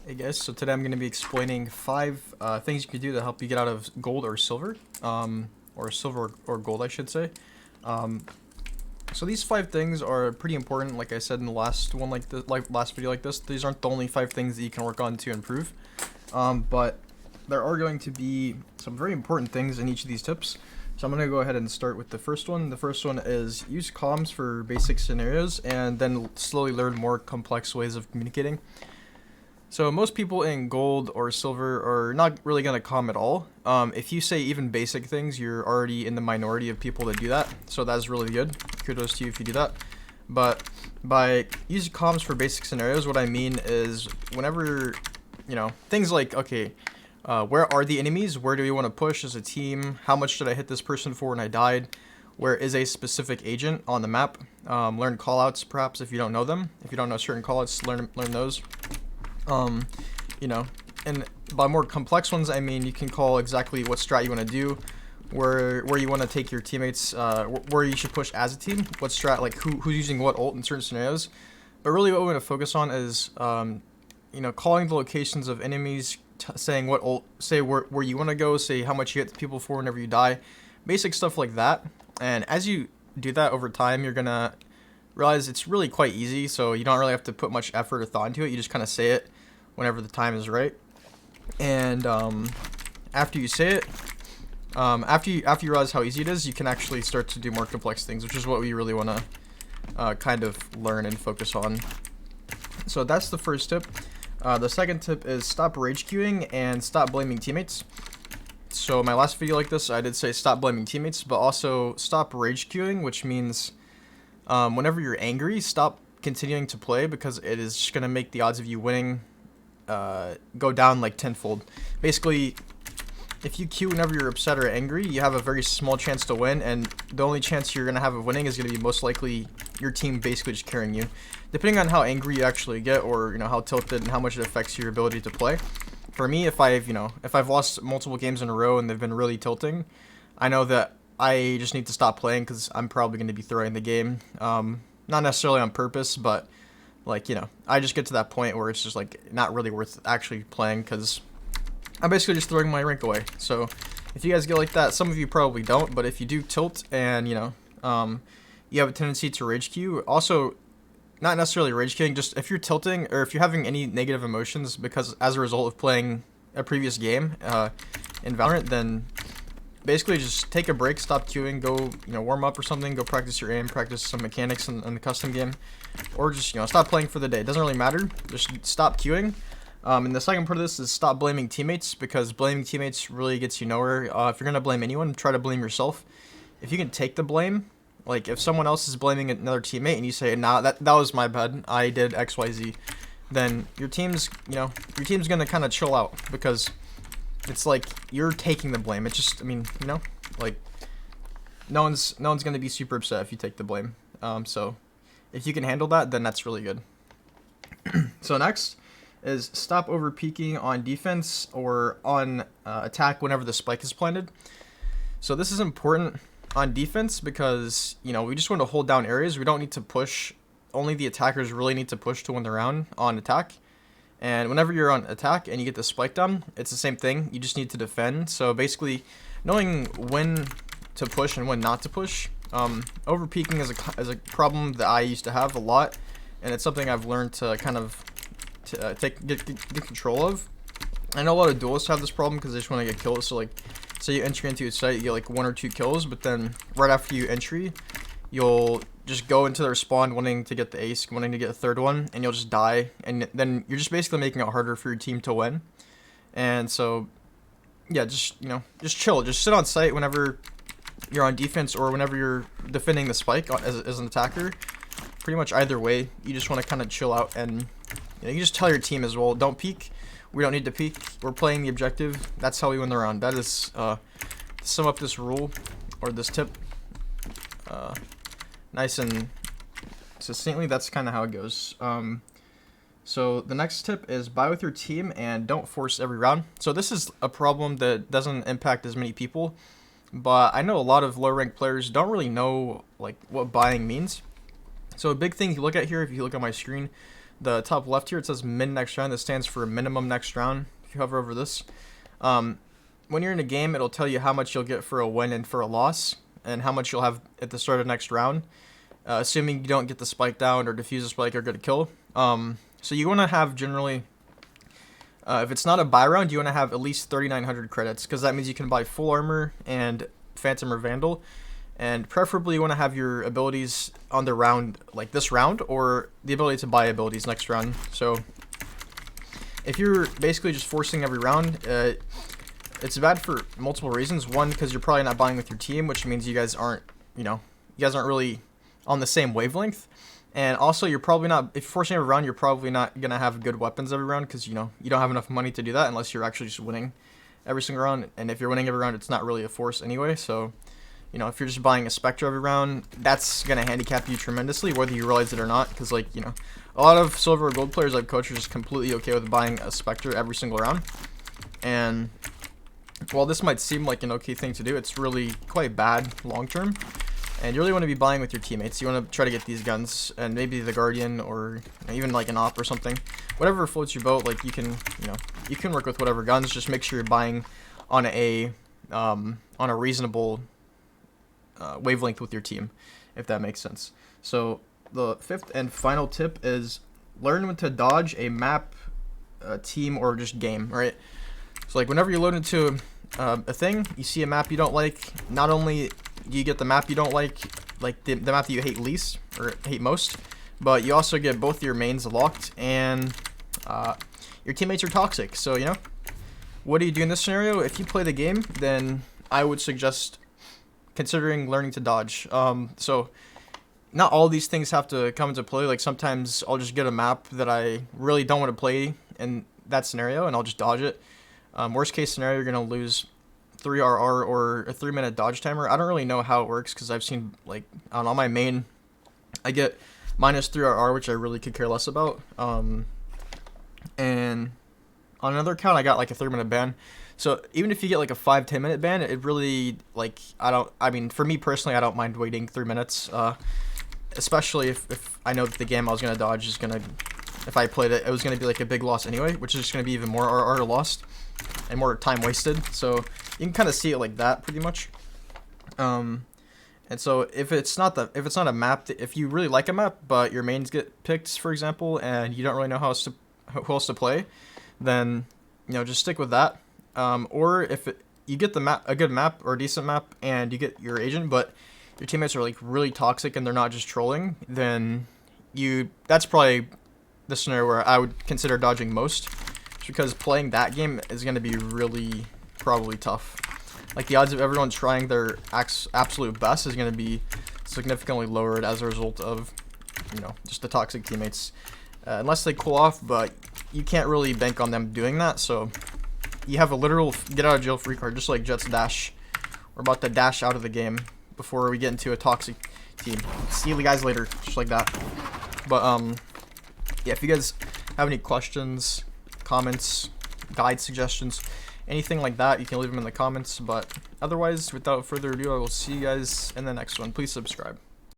Hey guys, so today I'm going to be explaining 5 things you can do to help you get out of gold or silver, or silver or gold I should say. Um, so these 5 things are pretty important, like I said in the last one, like the last video like this. These aren't the only 5 things that you can work on to improve, but there are going to be some very important things in each of these tips. So I'm going to go ahead and start with the first one. The first one is use comms for basic scenarios and then slowly learn more complex ways of communicating. So most people in gold or silver are not really going to comm at all. If you say even basic things, you're already in the minority of people that do that. So that's really good. Kudos to you if you do that. But by using comms for basic scenarios, what I mean is whenever, things like, okay, where are the enemies? Where do we want to push as a team? How much did I hit this person for when I died? Where is a specific agent on the map? Learn callouts perhaps if you don't know them. If you don't know certain callouts, learn those. And by more complex ones, I mean you can call exactly what strat you want to do, where you want to take your teammates, where you should push as a team, what strat, like who's using what ult in certain scenarios. But really, what we want to focus on is, calling the locations of enemies, saying what ult, say where you want to go, say how much you hit people for whenever you die, basic stuff like that. And as you do that over time, you're gonna realize it's really quite easy. So you don't really have to put much effort or thought into it. You just kind of say it whenever the time is right. And after you say it, after you realize how easy it is, you can actually start to do more complex things, which is what we really want to kind of learn and focus on. So that's the first tip. The second tip is stop rage queuing and stop blaming teammates. So my last video like this, I did say stop blaming teammates, but also stop rage queuing, which means whenever you're angry, stop continuing to play, because it is just going to make the odds of you winning go down like tenfold. Basically, if you queue whenever you're upset or angry, you have a very small chance to win, and the only chance you're going to have of winning is going to be most likely your team basically just carrying you. Depending on how angry you actually get, or how tilted and how much it affects your ability to play. For me, if I've lost multiple games in a row and they've been really tilting, I know that I just need to stop playing, because I'm probably going to be throwing the game. Not necessarily on purpose, but I just get to that point where it's just not really worth actually playing, because I'm basically just throwing my rank away. So if you guys get like that, some of you probably don't, but if you do tilt and you have a tendency to rage queue, also not necessarily rage queuing, just if you're tilting or if you're having any negative emotions because as a result of playing a previous game in Valorant, then basically just take a break, stop queuing, go warm up or something, go practice your aim, practice some mechanics in the custom game, or just stop playing for the day. It doesn't really matter, just stop queuing. And the second part of this is stop blaming teammates, because blaming teammates really gets you nowhere. If you're gonna blame anyone, try to blame yourself. If you can take the blame, like if someone else is blaming another teammate and you say, nah, that was my bad, I did XYZ, then your team's gonna kind of chill out, because it's like you're taking the blame. It's just, no one's gonna be super upset if you take the blame. So if you can handle that, then that's really good. So next is stop over peeking on defense or on attack whenever the spike is planted. So this is important on defense because we just want to hold down areas. We don't need to push. Only the attackers really need to push to win the round on attack. And whenever you're on attack and you get the spike down, it's the same thing. You just need to defend. So basically, knowing when to push and when not to push. Over peeking is a problem that I used to have a lot, and it's something I've learned to kind of get control of. I know a lot of duelists have this problem because they just want to get kills. So say you enter into a site, you get 1 or 2 kills, but then right after you entry, you'll just go into their spawn wanting to get the ace, wanting to get a third one, and you'll just die, and then you're just basically making it harder for your team to win. And so, yeah, just chill, just sit on site whenever you're on defense or whenever you're defending the spike as an attacker. Pretty much either way, you just want to kind of chill out, and you just tell your team as well, don't peek. We don't need to peek. We're playing the objective. That's how we win the round. That is, to sum up this rule or this tip, nice and succinctly, that's kind of how it goes. So the next tip is buy with your team and don't force every round. So this is a problem that doesn't impact as many people, but I know a lot of low rank players don't really know what buying means. So a big thing you look at here, if you look at my screen, the top left here, it says min next round. This stands for minimum next round. If you hover over this, when you're in a game, it'll tell you how much you'll get for a win and for a loss, and how much you'll have at the start of next round, assuming you don't get the spike down or defuse a spike or get a kill. So you want to have generally, if it's not a buy round, you want to have at least 3,900 credits, because that means you can buy full armor and phantom or vandal, and preferably you want to have your abilities on the round, like this round, or the ability to buy abilities next round. So if you're basically just forcing every round, it's bad for multiple reasons. One, because you're probably not buying with your team, which means you guys aren't, you guys aren't really on the same wavelength. And also, you're probably not, if you're forcing every round, you're probably not going to have good weapons every round, because, you don't have enough money to do that unless you're actually just winning every single round. And if you're winning every round, it's not really a force anyway. So, if you're just buying a Spectre every round, that's going to handicap you tremendously, whether you realize it or not. Because, a lot of silver or gold players I've coached are just completely okay with buying a Spectre every single round. And while this might seem like an okay thing to do, it's really quite bad long term. And you really want to be buying with your teammates. You want to try to get these guns, and maybe the Guardian, or even like an op or something. Whatever floats your boat, you can, you can work with whatever guns. Just make sure you're buying on a reasonable wavelength with your team, if that makes sense. So the fifth and final tip is learn when to dodge a map, team, or just game, right? So whenever you load into a thing, you see a map you don't like, not only do you get the map you don't like the map that you hate least or hate most, but you also get both your mains locked, and your teammates are toxic. So what do you do in this scenario? If you play the game, then I would suggest considering learning to dodge. So not all these things have to come into play. Sometimes I'll just get a map that I really don't want to play in that scenario, and I'll just dodge it. Worst case scenario, you're gonna lose 3 RR or a 3-minute dodge timer. I don't really know how it works, because I've seen on my main, I get -3 RR, which I really could care less about. And on another account, I got a 3-minute ban. So even if you get a 5-10 minute ban, it really for me personally, I don't mind waiting 3 minutes, especially if I know that the game I was gonna dodge is gonna, if I played it, it was gonna be a big loss anyway, which is just gonna be even more RR lost and more time wasted. So you can kind of see it like that pretty much. And so if it's not a map, if you really like a map but your mains get picked, for example, and you don't really know who else to play, then just stick with that. Or if you get a good map or a decent map and you get your agent, but your teammates are really toxic and they're not just trolling, then that's probably the scenario where I would consider dodging most, because playing that game is going to be really probably tough. The odds of everyone trying their absolute best is going to be significantly lowered as a result of just the toxic teammates, unless they cool off, but you can't really bank on them doing that. So you have a literal get out of jail free card, just like Jett's dash. We're about to dash out of the game before we get into a toxic team. See you guys later, just like that. But yeah, if you guys have any questions, comments, guide suggestions, anything like that, you can leave them in the comments. But otherwise, without further ado, I will see you guys in the next one. Please subscribe.